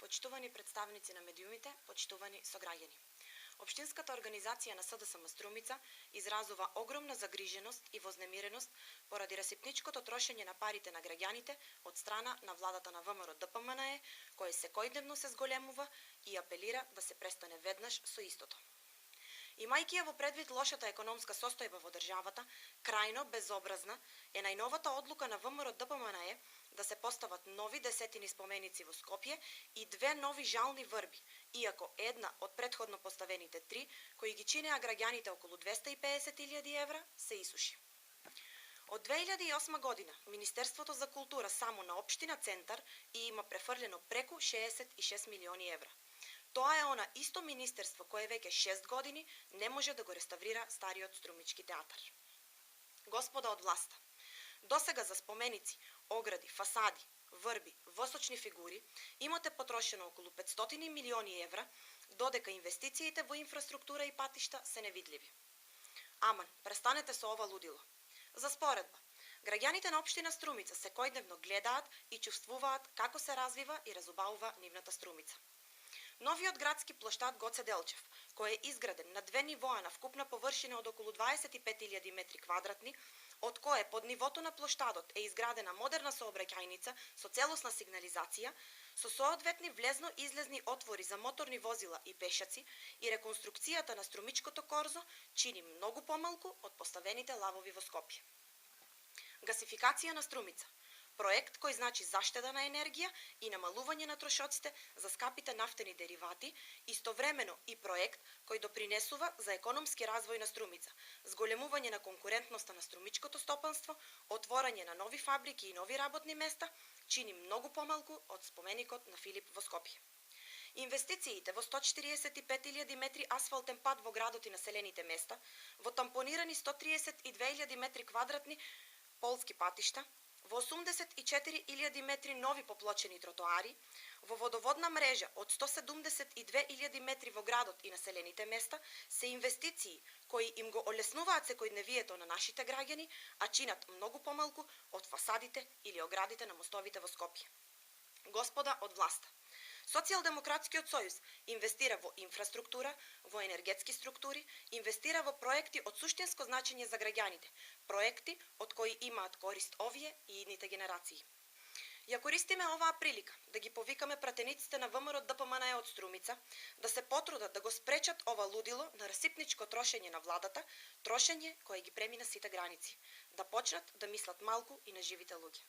почитувани представници на медиумите, почитувани сограѓани. Општинската организација на СДСМ Струмица изразува огромна загриженост и вознемиреност поради расипничкото трошење на парите на граѓаните од страна на владата на ВМРО ДПМНЕ, кој секојдневно се зголемува и апелира да се престане веднаш со истото. Имајќи ја во предвид лошата економска состојба во државата, крајно безобразна е најновата одлука на ВМРО ДПМНЕ да се постават нови десетини споменици во Скопје и 2 нови жални врби, иако една од претходно поставените 3, кои ги чинеа граѓаните околу 250.000 евра, се исуши. Од 2008 година Министерството за култура само на општина Центар и има префрлено преку 66 милиони евра. Тоа е она исто министерство кое веќе 6 години не може да го реставрира стариот Струмички театар. Господа од власта, досега за споменици, огради, фасади, врби, восочни фигури имате потрошено околу 500 милиони евра, додека инвестициите во инфраструктура и патишта се невидливи. Аман, престанете со ова лудило. За споредба, граѓаните на општина Струмица секојдневно гледаат и чувствуваат како се развива и разубавува нивната Струмица. Новиот градски плоштад Гоце Делчев, кој е изграден на 2 нивоа на вкупна површина од околу 25.000 метри квадратни, од кое под нивото на плоштадот е изградена модерна сообраќајница со целосна сигнализација, со соодветни влезно-излезни отвори за моторни возила и пешаци и реконструкцијата на Струмичкото корзо чини многу помалку од поставените лавови во Скопје. Гасификација на Струмица. Проект кој значи заштеда на енергија и намалување на трошоците за скапите нафтени деривати, истовремено и проект кој допринесува за економски развој на Струмица, зголемување на конкурентноста на струмичкото стопанство, отворање на нови фабрики и нови работни места, чини многу помалку од споменикот на Филип во Скопје. Инвестициите во 145.000 метри асфалтен пат во градот и населените места, во тампонирани 132.000 метри квадратни полски патишта, во 84.000 метри нови поплочени тротоари, во водоводна мрежа од 172.000 метри во градот и населените места се инвестиции кои им го олеснуваат секојдневието на нашите граѓани, а чинат многу помалку од фасадите или оградите на мостовите во Скопје. Господа од власта, Социјалдемократскиот сојуз инвестира во инфраструктура, во енергетски структури, инвестира во проекти од суштинско значење за граѓаните, проекти од кои имаат корист овие и идните генерации. Ја користиме оваа прилика да ги повикаме пратениците на ВМРО ДПМНЕ од Струмица да се потрудат да го спречат ова лудило на расипничко трошење на владата, трошење кое ги премина сите граници, да почнат да мислат малку и на живите луѓе.